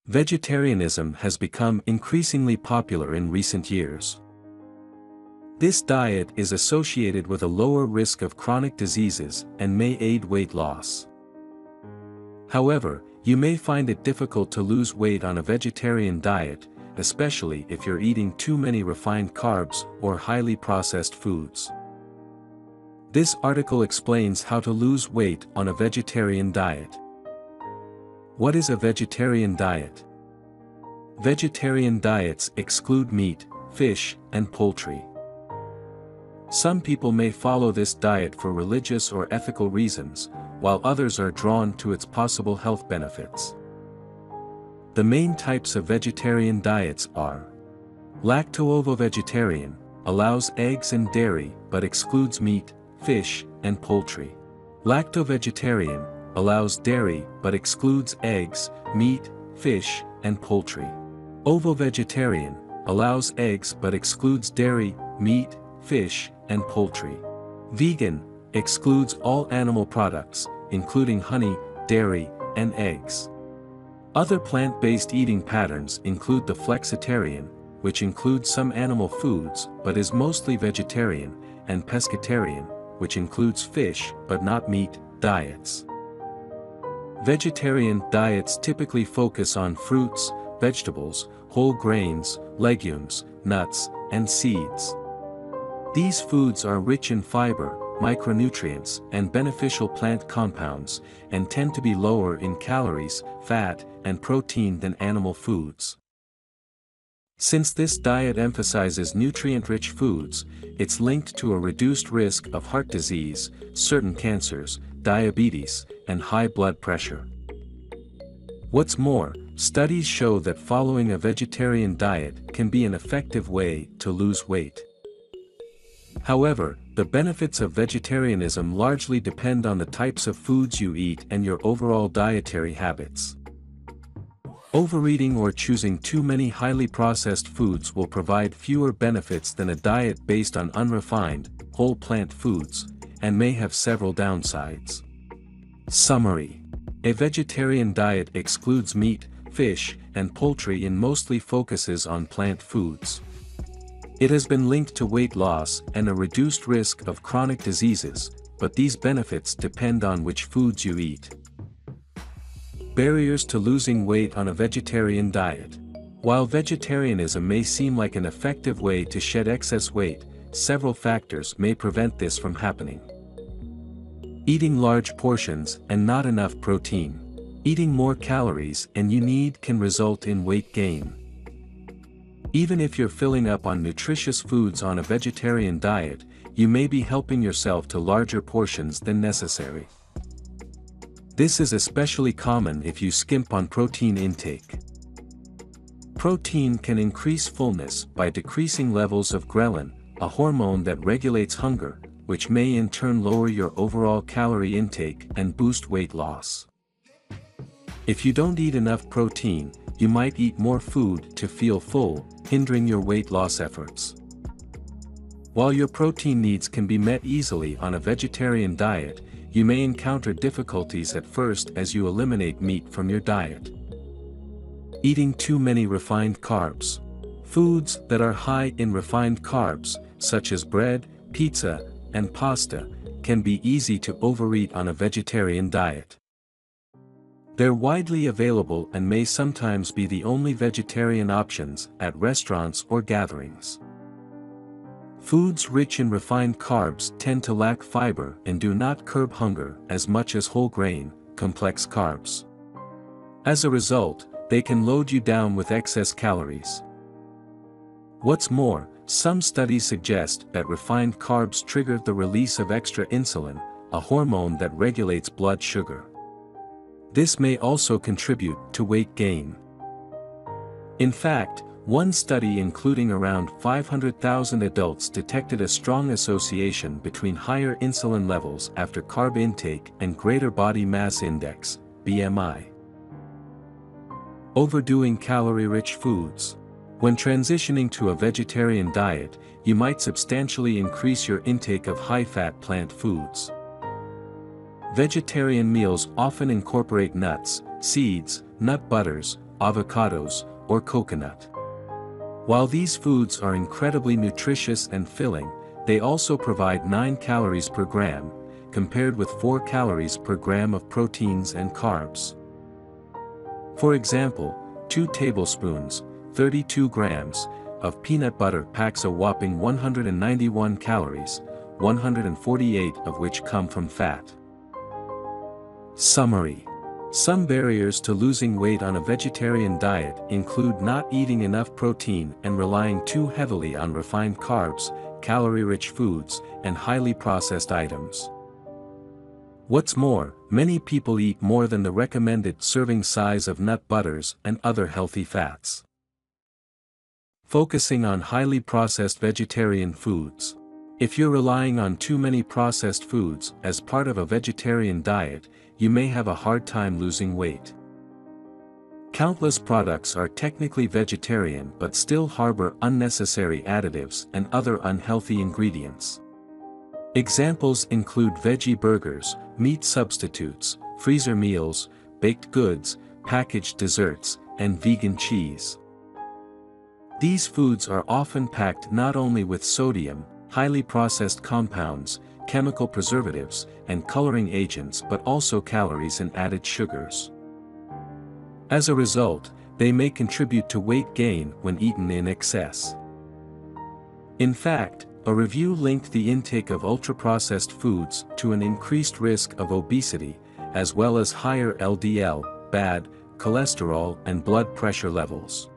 Vegetarianism has become increasingly popular in recent years. This diet is associated with a lower risk of chronic diseases and may aid weight loss. However, you may find it difficult to lose weight on a vegetarian diet, especially if you're eating too many refined carbs or highly processed foods. This article explains how to lose weight on a vegetarian diet. What is a vegetarian diet? Vegetarian diets exclude meat, fish, and poultry. Some people may follow this diet for religious or ethical reasons, while others are drawn to its possible health benefits. The main types of vegetarian diets are: lacto-ovo-vegetarian, allows eggs and dairy but excludes meat, fish, and poultry. Lacto-vegetarian, allows dairy but excludes eggs, meat, fish, and poultry. Ovo-vegetarian, allows eggs but excludes dairy, meat, fish, and poultry. Vegan, excludes all animal products, including honey, dairy, and eggs. Other plant-based eating patterns include the flexitarian, which includes some animal foods but is mostly vegetarian, and pescatarian, which includes fish but not meat, diets. Vegetarian diets typically focus on fruits, vegetables, whole grains, legumes, nuts, and seeds. These foods are rich in fiber, micronutrients, and beneficial plant compounds, and tend to be lower in calories, fat, and protein than animal foods. Since this diet emphasizes nutrient-rich foods, it's linked to a reduced risk of heart disease, certain cancers, diabetes, and high blood pressure. What's more, studies show that following a vegetarian diet can be an effective way to lose weight. However, the benefits of vegetarianism largely depend on the types of foods you eat and your overall dietary habits. Overeating or choosing too many highly processed foods will provide fewer benefits than a diet based on unrefined, whole plant foods, and may have several downsides. Summary: a vegetarian diet excludes meat, fish, and poultry and mostly focuses on plant foods. It has been linked to weight loss and a reduced risk of chronic diseases, but these benefits depend on which foods you eat. Barriers to losing weight on a vegetarian diet. While vegetarianism may seem like an effective way to shed excess weight, several factors may prevent this from happening. Eating large portions and not enough protein. Eating more calories than you need can result in weight gain. Even if you're filling up on nutritious foods on a vegetarian diet, you may be helping yourself to larger portions than necessary. This is especially common if you skimp on protein intake. Protein can increase fullness by decreasing levels of ghrelin, a hormone that regulates hunger, which may in turn lower your overall calorie intake and boost weight loss. If you don't eat enough protein, you might eat more food to feel full, hindering your weight loss efforts. While your protein needs can be met easily on a vegetarian diet, you may encounter difficulties at first as you eliminate meat from your diet. Eating too many refined carbs. Foods that are high in refined carbs, such as bread, pizza, and pasta, can be easy to overeat on a vegetarian diet. They're widely available and may sometimes be the only vegetarian options at restaurants or gatherings. Foods rich in refined carbs tend to lack fiber and do not curb hunger as much as whole grain, complex carbs. As a result, they can load you down with excess calories. What's more, some studies suggest that refined carbs trigger the release of extra insulin, a hormone that regulates blood sugar. This may also contribute to weight gain. In fact, one study including around 500,000 adults detected a strong association between higher insulin levels after carb intake and greater body mass index, BMI. Overdoing calorie-rich foods. When transitioning to a vegetarian diet, you might substantially increase your intake of high-fat plant foods. Vegetarian meals often incorporate nuts, seeds, nut butters, avocados, or coconut. While these foods are incredibly nutritious and filling, they also provide 9 calories per gram, compared with 4 calories per gram of proteins and carbs. For example, 2 tablespoons, 32 grams, of peanut butter packs a whopping 191 calories, 148 of which come from fat. Summary. Some barriers to losing weight on a vegetarian diet include not eating enough protein and relying too heavily on refined carbs, calorie-rich foods, and highly processed items. What's more, many people eat more than the recommended serving size of nut butters and other healthy fats. Focusing on highly processed vegetarian foods. If you're relying on too many processed foods as part of a vegetarian diet, you may have a hard time losing weight. Countless products are technically vegetarian but still harbor unnecessary additives and other unhealthy ingredients. Examples include veggie burgers, meat substitutes, freezer meals, baked goods, packaged desserts, and vegan cheese. These foods are often packed not only with sodium, highly processed compounds, chemical preservatives, and coloring agents but also calories and added sugars. As a result, they may contribute to weight gain when eaten in excess. In fact, a review linked the intake of ultra-processed foods to an increased risk of obesity, as well as higher LDL, bad cholesterol, and blood pressure levels.